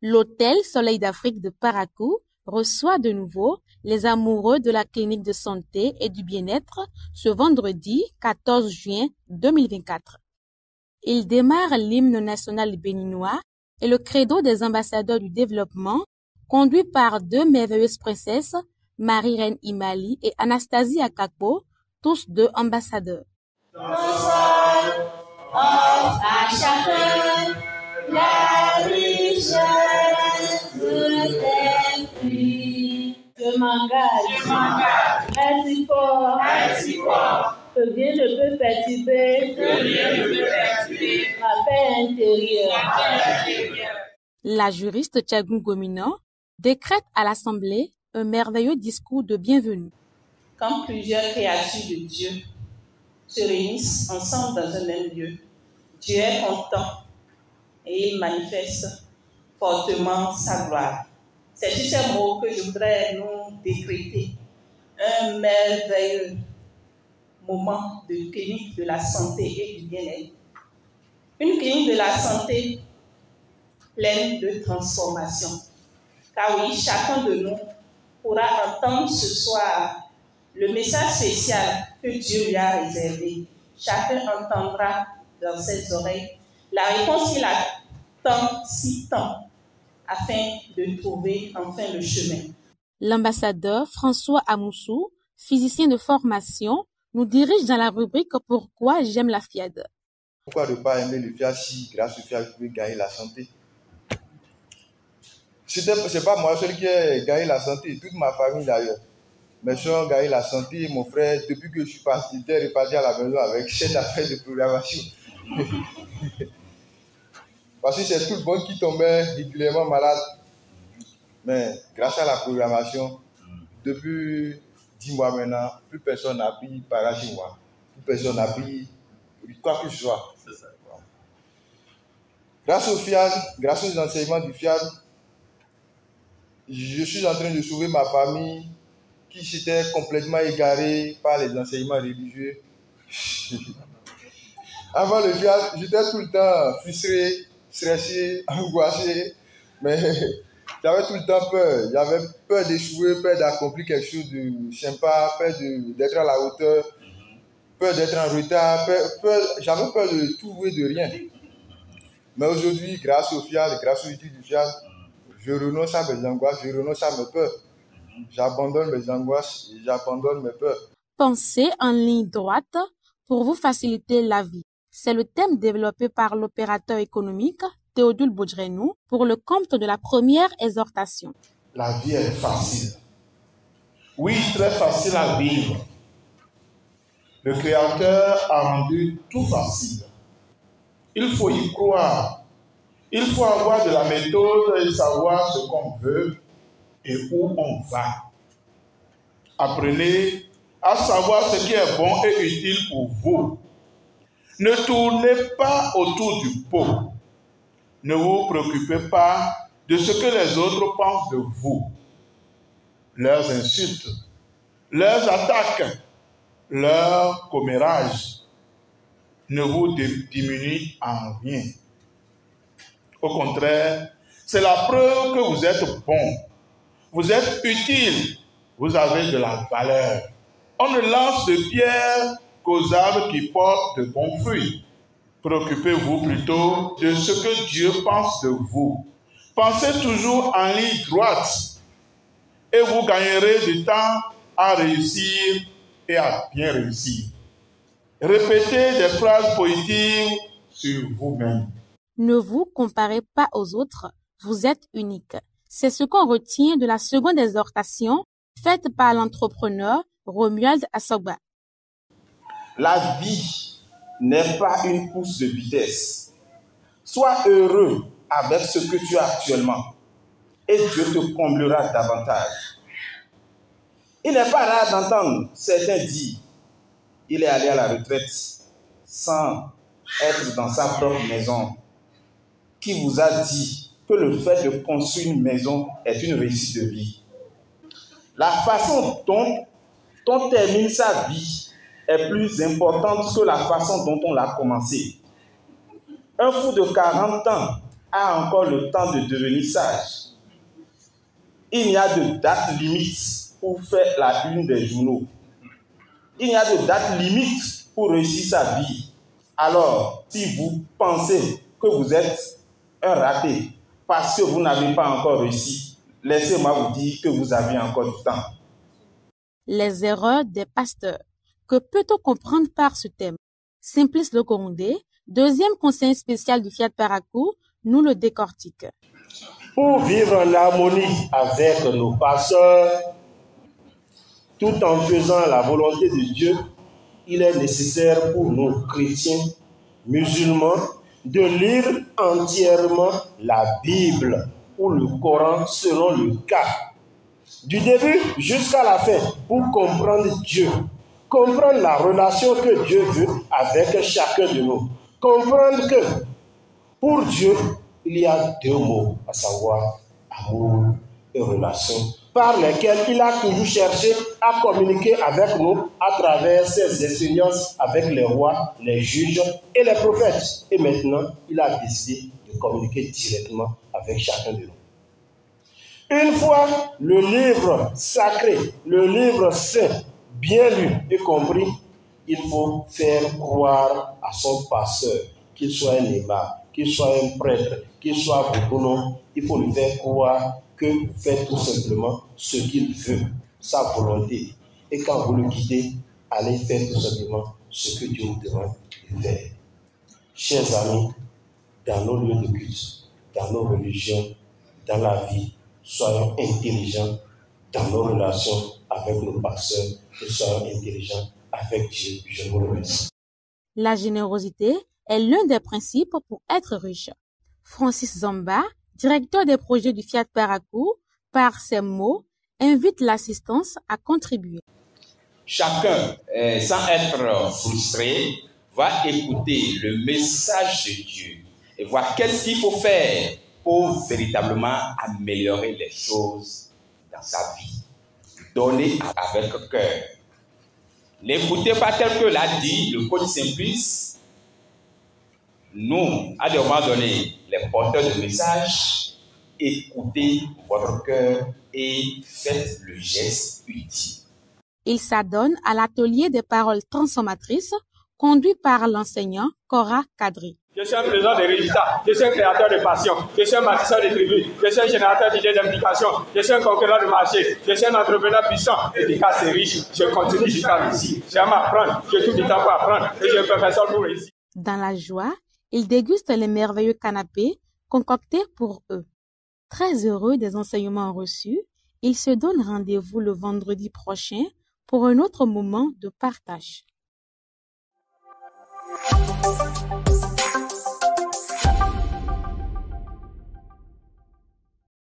L'hôtel Soleil d'Afrique de Parakou reçoit de nouveau les amoureux de la clinique de santé et du bien-être ce vendredi 14 juin 2024. Il démarre l'hymne national béninois et le credo des ambassadeurs du développement, conduit par deux merveilleuses princesses, Marie-Reine Imali et Anastasie Akakpo, tous deux ambassadeurs. Offre à chacun la richesse de tes fruits. Je m'engage. Ainsi fort. Que rien ne peut perturber ma paix intérieure. La juriste Thiagoune Gomina décrète à l'Assemblée un merveilleux discours de bienvenue. Quand plusieurs créatures de Dieu se réunissent ensemble dans un même lieu, Dieu est content et il manifeste fortement sa gloire. C'est sur ces mots que je voudrais nous décréter un merveilleux moment de clinique de la santé et du bien-être. Une clinique de la santé pleine de transformation. Car oui, chacun de nous pourra entendre ce soir le message spécial que Dieu lui a réservé. Chacun entendra dans ses oreilles la réponse qu'il attend si tant afin de trouver enfin le chemin. L'ambassadeur François Amoussou, physicien de formation, nous dirige dans la rubrique Pourquoi j'aime la FIAD. Pourquoi ne pas aimer le FIAD si grâce au FIAD vous pouvez gagner la santé? C'est pas moi seul qui ai gagné la santé, toute ma famille d'ailleurs. Mes soeurs ont gagné la santé, mon frère, depuis que je suis parti, il était reparti à la maison avec 7 affaires de programmation. Parce que c'est tout le monde qui tombait régulièrement malade. Mais grâce à la programmation, depuis 10 mois maintenant, plus personne n'a pris paracétamol. Plus personne n'a pris quoi que ce soit. Grâce au FIAD, grâce aux enseignements du FIAD, je suis en train de sauver ma famille qui s'était complètement égarée par les enseignements religieux. Avant le FIAD, j'étais tout le temps frustré, stressé, angoissé, mais j'avais tout le temps peur. J'avais peur d'échouer, peur d'accomplir quelque chose de sympa, peur d'être à la hauteur, peur d'être en retard, j'avais peur de tout et de rien. Mais aujourd'hui, grâce au FIAD, grâce aux études du FIAD, je renonce à mes angoisses, je renonce à mes peurs. J'abandonne mes angoisses et j'abandonne mes peurs. Pensez en ligne droite pour vous faciliter la vie. C'est le thème développé par l'opérateur économique Théodule Boudrenou pour le compte de la première exhortation. La vie est facile. Oui, très facile à vivre. Le Créateur a rendu tout facile. Il faut y croire. Il faut avoir de la méthode et savoir ce qu'on veut et où on va. Apprenez à savoir ce qui est bon et utile pour vous. Ne tournez pas autour du pot. Ne vous préoccupez pas de ce que les autres pensent de vous. Leurs insultes, leurs attaques, leurs commérages ne vous diminuent en rien. Au contraire, c'est la preuve que vous êtes bon, vous êtes utile, vous avez de la valeur. On ne lance de pierre qu'aux arbres qui portent de bons fruits. Préoccupez-vous plutôt de ce que Dieu pense de vous. Pensez toujours en ligne droite et vous gagnerez du temps à réussir et à bien réussir. Répétez des phrases positives sur vous-même. Ne vous comparez pas aux autres, vous êtes unique. C'est ce qu'on retient de la seconde exhortation faite par l'entrepreneur Romuald Asogba. La vie n'est pas une course de vitesse. Sois heureux avec ce que tu as actuellement et Dieu te comblera davantage. Il n'est pas rare d'entendre certains dire il est allé à la retraite sans être dans sa propre maison. Qui vous a dit que le fait de construire une maison est une réussite de vie? La façon dont on termine sa vie est plus importante que la façon dont on l'a commencé. Un fou de 40 ans a encore le temps de devenir sage. Il n'y a de date limite pour faire la une des journaux. Il n'y a de date limite pour réussir sa vie. Alors, si vous pensez que vous êtes un raté parce que vous n'avez pas encore réussi, laissez-moi vous dire que vous avez encore du temps. Les erreurs des pasteurs. Que peut-on comprendre par ce thème? Simplice Lokorundé, deuxième conseiller spécial du Fiat Parakou, nous le décortique. Pour vivre en harmonie avec nos pasteurs, tout en faisant la volonté de Dieu, il est nécessaire pour nous chrétiens, musulmans, de lire entièrement la Bible ou le Coran selon le cas, du début jusqu'à la fin, pour comprendre Dieu, comprendre la relation que Dieu veut avec chacun de nous, comprendre que pour Dieu, il y a deux mots, à savoir amour et relation, par lesquels il a toujours cherché à communiquer avec nous à travers ses expériences avec les rois, les juges et les prophètes. Et maintenant, il a décidé de communiquer directement avec chacun de nous. Une fois le livre sacré, le livre saint, bien lu et compris, il faut faire croire à son pasteur, qu'il soit un imam, qu'il soit un prêtre, qu'il soit autonome, il faut lui faire croire que vous faites tout simplement ce qu'il veut, sa volonté. Et quand vous le quittez, allez faire tout simplement ce que Dieu vous demande de faire. Chers amis, dans nos lieux de culte, dans nos religions, dans la vie, soyons intelligents dans nos relations avec nos pasteurs et soyons intelligents avec Dieu. Je vous remercie. La générosité est l'un des principes pour être riche. Francis Zamba, directeur des projets du Fiat Parakou, par ces mots, invite l'assistance à contribuer. Chacun, sans être frustré, va écouter le message de Dieu et voir qu'est-ce qu'il faut faire pour véritablement améliorer les choses dans sa vie. Donner avec cœur. N'écoutez pas tel que l'a dit le coach Simplice. Nous, à des moments donnés, les porteurs de messages, écoutez votre cœur et faites le geste utile. Il s'adonne à l'atelier des paroles transformatrices conduit par l'enseignant Cora Kadri. Je suis un président de résultats, je suis un créateur de passion, je suis un bâtisseur de tribus, je suis un générateur d'idées d'implication, je suis un conquérant de marché, je suis un entrepreneur puissant, efficace et riche. Je continue jusqu'à ici. J'aime apprendre, j'ai tout le temps pour apprendre et j'ai un professeur pour réussir. Dans la joie, il déguste les merveilleux canapés concoctés pour eux. Très heureux des enseignements reçus, il se donne rendez-vous le vendredi prochain pour un autre moment de partage.